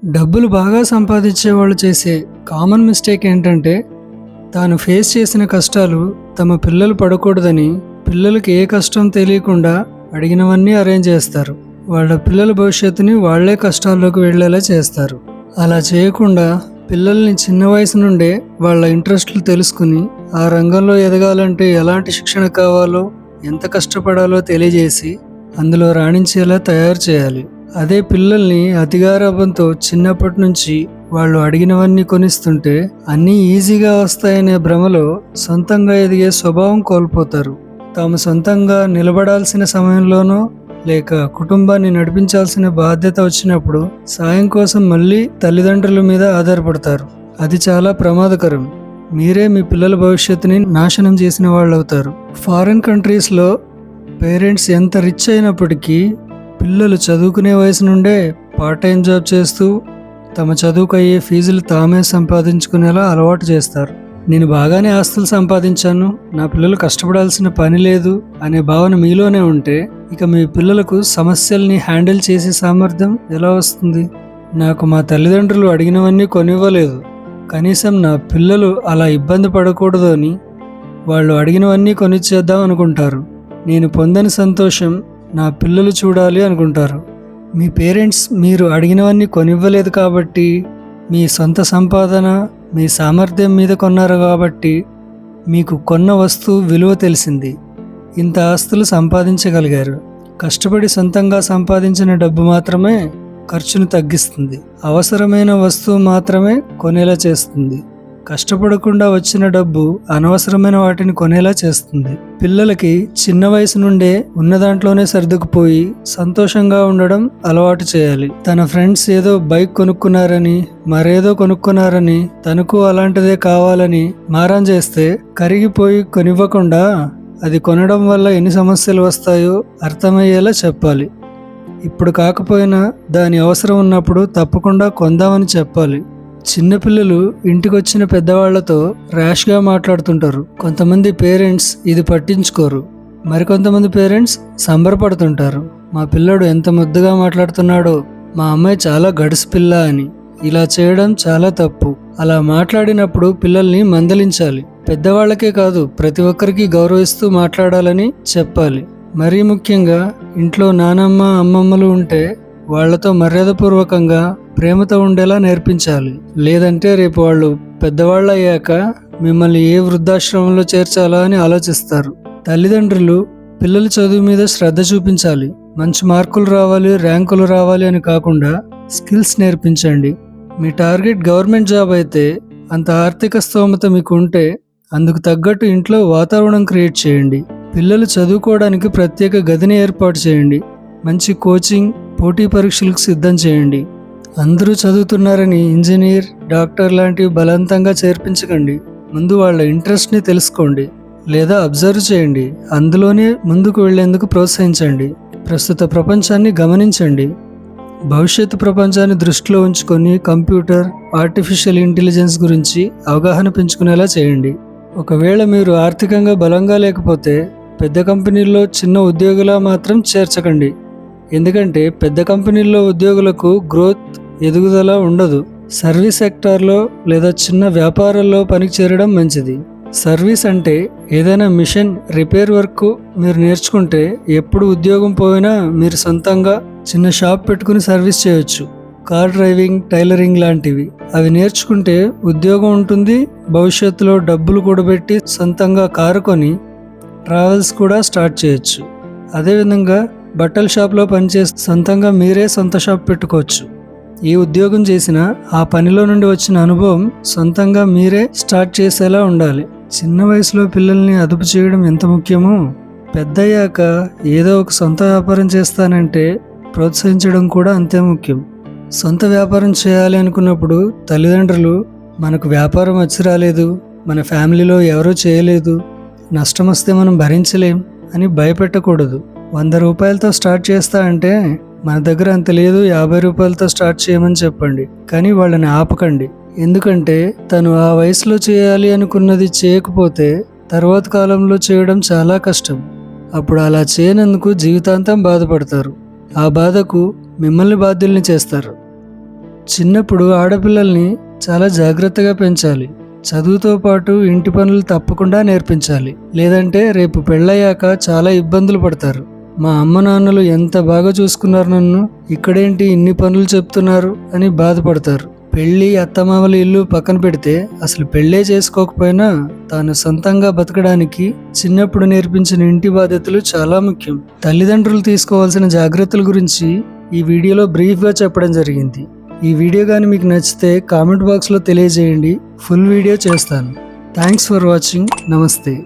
డబ్బులు బాగా సంపాదించే వాళ్ళు చేసే కామన్ మిస్టేక్ ఏంటంటే తాను ఫేస్ చేసిన కష్టాలు తమ పిల్లలు పడకూడదని పిల్లలకి ఏ కష్టం తెలియకుండా అడిగినవన్నీ అరేంజ్ చేస్తారు. వాళ్ళ పిల్లల భవిష్యత్తుని వాళ్లే కష్టాల్లోకి వెళ్ళేలా చేస్తారు. అలా చేయకుండా పిల్లల్ని చిన్న వయసు నుండే వాళ్ళ ఇంట్రెస్ట్లు తెలుసుకుని ఆ రంగంలో ఎదగాలంటే ఎలాంటి శిక్షణ కావాలో, ఎంత కష్టపడాలో తెలియజేసి అందులో రాణించేలా తయారు చేయాలి. అదే పిల్లల్ని అతిగారాబంతో చిన్నప్పటి నుంచి వాళ్ళు అడిగినవన్నీ కొనిస్తుంటే అన్నీ ఈజీగా వస్తాయనే భ్రమలో సొంతంగా ఎదిగే స్వభావం కోల్పోతారు. తాము సొంతంగా నిలబడాల్సిన సమయంలోనో లేక కుటుంబాన్ని నడిపించాల్సిన బాధ్యత వచ్చినప్పుడు సాయం కోసం మళ్ళీ తల్లిదండ్రుల మీద ఆధారపడతారు. అది చాలా ప్రమాదకరం. మీరే మీ పిల్లల భవిష్యత్తుని నాశనం చేసిన వాళ్ళు అవుతారు. ఫారిన్ కంట్రీస్లో పేరెంట్స్ ఎంత రిచ్ అయినప్పటికీ పిల్లలు చదువుకునే వయసు నుండే పార్ట్ టైం జాబ్ చేస్తూ తమ చదువుకు అయ్యే ఫీజులు తామే సంపాదించుకునేలా అలవాటు చేస్తారు. నేను బాగానే ఆస్తులు సంపాదించాను, నా పిల్లలు కష్టపడాల్సిన పని లేదు అనే భావన మీలోనే ఉంటే ఇక మీ పిల్లలకు సమస్యల్ని హ్యాండిల్ చేసే సామర్థ్యం ఎలా వస్తుంది? నాకు మా తల్లిదండ్రులు అడిగినవన్నీ కొనివ్వలేదు, కనీసం నా పిల్లలు అలా ఇబ్బంది పడకూడదు అని వాళ్ళు అడిగినవన్నీ కొనిచ్చేద్దాం అనుకుంటారు. నేను పొందని సంతోషం నా పిల్లలు చూడాలి అనుకుంటారు. మీ పేరెంట్స్ మీరు అడిగినవన్నీ కొనివ్వలేదు కాబట్టి, మీ సొంత సంపాదన మీ సామర్థ్యం మీద కొన్నారు కాబట్టి మీకు కొన్న వస్తువు విలువ తెలిసింది. ఇంత ఆస్తులు సంపాదించగలిగారు. కష్టపడి సొంతంగా సంపాదించిన డబ్బు మాత్రమే ఖర్చును తగ్గిస్తుంది, అవసరమైన వస్తువు మాత్రమే కొనేలా చేస్తుంది. కష్టపడకుండా వచ్చిన డబ్బు అనవసరమైన వాటిని కొనేలా చేస్తుంది. పిల్లలకి చిన్న వయసు నుండే ఉన్న దాంట్లోనే సర్దుకుపోయి సంతోషంగా ఉండడం అలవాటు చేయాలి. తన ఫ్రెండ్స్ ఏదో బైక్ కొనుక్కున్నారని మరేదో కొనుక్కున్నారని తనకు అలాంటిదే కావాలని మారం చేస్తే కరిగిపోయి కొనివ్వకుండా అది కొనడం వల్ల ఎన్ని సమస్యలు వస్తాయో అర్థమయ్యేలా చెప్పాలి. ఇప్పుడు కాకపోయినా దాని అవసరం ఉన్నప్పుడు తప్పకుండా కొందామని చెప్పాలి. చిన్నపిల్లలు ఇంటికొచ్చిన పెద్దవాళ్లతో ర్యాష్గా మాట్లాడుతుంటారు. కొంతమంది పేరెంట్స్ ఇది పట్టించుకోరు, మరికొంతమంది పేరెంట్స్ సంబరపడుతుంటారు. మా పిల్లడు ఎంత ముద్దుగా మాట్లాడుతున్నాడో, మా అమ్మాయి చాలా గడుసు పిల్ల అని. ఇలా చేయడం చాలా తప్పు. అలా మాట్లాడినప్పుడు పిల్లల్ని మందలించాలి. పెద్దవాళ్లకే కాదు, ప్రతి ఒక్కరికి గౌరవిస్తూ మాట్లాడాలని చెప్పాలి. మరీ ముఖ్యంగా ఇంట్లో నానమ్మ అమ్మమ్మలు ఉంటే వాళ్లతో మర్యాదపూర్వకంగా ప్రేమతో ఉండేలా నేర్పించాలి. లేదంటే రేపు వాళ్ళు పెద్దవాళ్ళు అయ్యాక మిమ్మల్ని ఏ వృద్ధాశ్రమంలో చేర్చాలా అని ఆలోచిస్తారు. తల్లిదండ్రులు పిల్లల చదువు మీద శ్రద్ధ చూపించాలి. మంచి మార్కులు రావాలి, ర్యాంకులు రావాలి అని కాకుండా స్కిల్స్ నేర్పించండి. మీ టార్గెట్ గవర్నమెంట్ జాబ్ అయితే అంత ఆర్థిక స్తోమత మీకు ఉంటే అందుకు తగ్గట్టు ఇంట్లో వాతావరణం క్రియేట్ చేయండి. పిల్లలు చదువుకోవడానికి ప్రత్యేక గదిని ఏర్పాటు చేయండి. మంచి కోచింగ్, పోటీ పరీక్షలకు సిద్ధం చేయండి. అందరూ చదువుతున్నారని ఇంజనీర్, డాక్టర్ లాంటివి బలవంతంగా చేర్పించకండి. ముందు వాళ్ళ ఇంట్రెస్ట్ని తెలుసుకోండి లేదా అబ్జర్వ్ చేయండి. అందులోనే ముందుకు వెళ్లేందుకు ప్రోత్సహించండి. ప్రస్తుత ప్రపంచాన్ని గమనించండి. భవిష్యత్తు ప్రపంచాన్ని దృష్టిలో ఉంచుకొని కంప్యూటర్, ఆర్టిఫిషియల్ ఇంటెలిజెన్స్ గురించి అవగాహన పెంచుకునేలా చేయండి. ఒకవేళ మీరు ఆర్థికంగా బలంగా లేకపోతే పెద్ద కంపెనీల్లో చిన్న ఉద్యోగులా మాత్రం చేర్చకండి. ఎందుకంటే పెద్ద కంపెనీల్లో ఉద్యోగులకు గ్రోత్, ఎదుగుదల ఉండదు. సర్వీస్ సెక్టార్లో లేదా చిన్న వ్యాపారాల్లో పనికి చేరడం మంచిది. సర్వీస్ అంటే ఏదైనా మిషన్ రిపేర్ వర్క్ మీరు నేర్చుకుంటే ఎప్పుడు ఉద్యోగం పోయినా మీరు సొంతంగా చిన్న షాప్ పెట్టుకుని సర్వీస్ చేయొచ్చు. కార్ డ్రైవింగ్, టైలరింగ్ లాంటివి. అవి నేర్చుకుంటే ఉద్యోగం ఉంటుంది, భవిష్యత్తులో డబ్బులు కూడబెట్టి సొంతంగా కారు కొని ట్రావెల్స్ కూడా స్టార్ట్ చేయొచ్చు. అదేవిధంగా బట్టల షాప్లో పనిచేసి సొంతంగా మీరే సొంత షాప్ పెట్టుకోవచ్చు. ఏ ఉద్యోగం చేసినా ఆ పనిలో నుండి వచ్చిన అనుభవం సొంతంగా మీరే స్టార్ట్ చేసేలా ఉండాలి. చిన్న వయసులో పిల్లల్ని అదుపు చేయడం ఎంత ముఖ్యమో పెద్దయ్యాక ఏదో ఒక సొంత వ్యాపారం చేస్తానంటే ప్రోత్సహించడం కూడా అంతే ముఖ్యం. సొంత వ్యాపారం చేయాలి అనుకున్నప్పుడు తల్లిదండ్రులు మనకు వ్యాపారం వచ్చి రాలేదు, మన ఫ్యామిలీలో ఎవరూ చేయలేదు, నష్టం వస్తే మనం భరించలేం అని భయపెట్టకూడదు. 100 రూపాయలతో స్టార్ట్ చేస్తా అంటే మన దగ్గర అంత లేదు, 50 రూపాయలతో స్టార్ట్ చేయమని చెప్పండి. కానీ వాళ్ళని ఆపకండి. ఎందుకంటే తను ఆ వయసులో చేయాలి అనుకున్నది చేయకపోతే తర్వాత కాలంలో చేయడం చాలా కష్టం. అప్పుడు అలా చేయనందుకు జీవితాంతం బాధపడతారు. ఆ బాధకు మిమ్మల్ని బాధ్యుల్ని చేస్తారు. చిన్నప్పుడు ఆడపిల్లల్ని చాలా జాగ్రత్తగా పెంచాలి. చదువుతో పాటు ఇంటి పనులు తప్పకుండా నేర్పించాలి. లేదంటే రేపు పెళ్ళయ్యాక చాలా ఇబ్బందులు పడతారు. మా అమ్మ నాన్నలు ఎంత బాగా చూసుకున్నారు నన్ను, ఇక్కడేంటి ఇన్ని పనులు చెప్తున్నారు అని బాధపడతారు. పెళ్ళి, అత్తమామల ఇల్లు పక్కన పెడితే అసలు పెళ్ళే చేసుకోకపోయినా తాను సొంతంగా బతకడానికి చిన్నప్పుడు నేర్పించిన ఇంటి బాధ్యతలు చాలా ముఖ్యం. తల్లిదండ్రులు తీసుకోవాల్సిన జాగ్రత్తల గురించి ఈ వీడియోలో బ్రీఫ్గా చెప్పడం జరిగింది. ఈ వీడియో కానీ మీకు నచ్చితే కామెంట్ బాక్స్లో తెలియజేయండి. ఫుల్ వీడియో చేస్తాను. Thanks for watching. నమస్తే.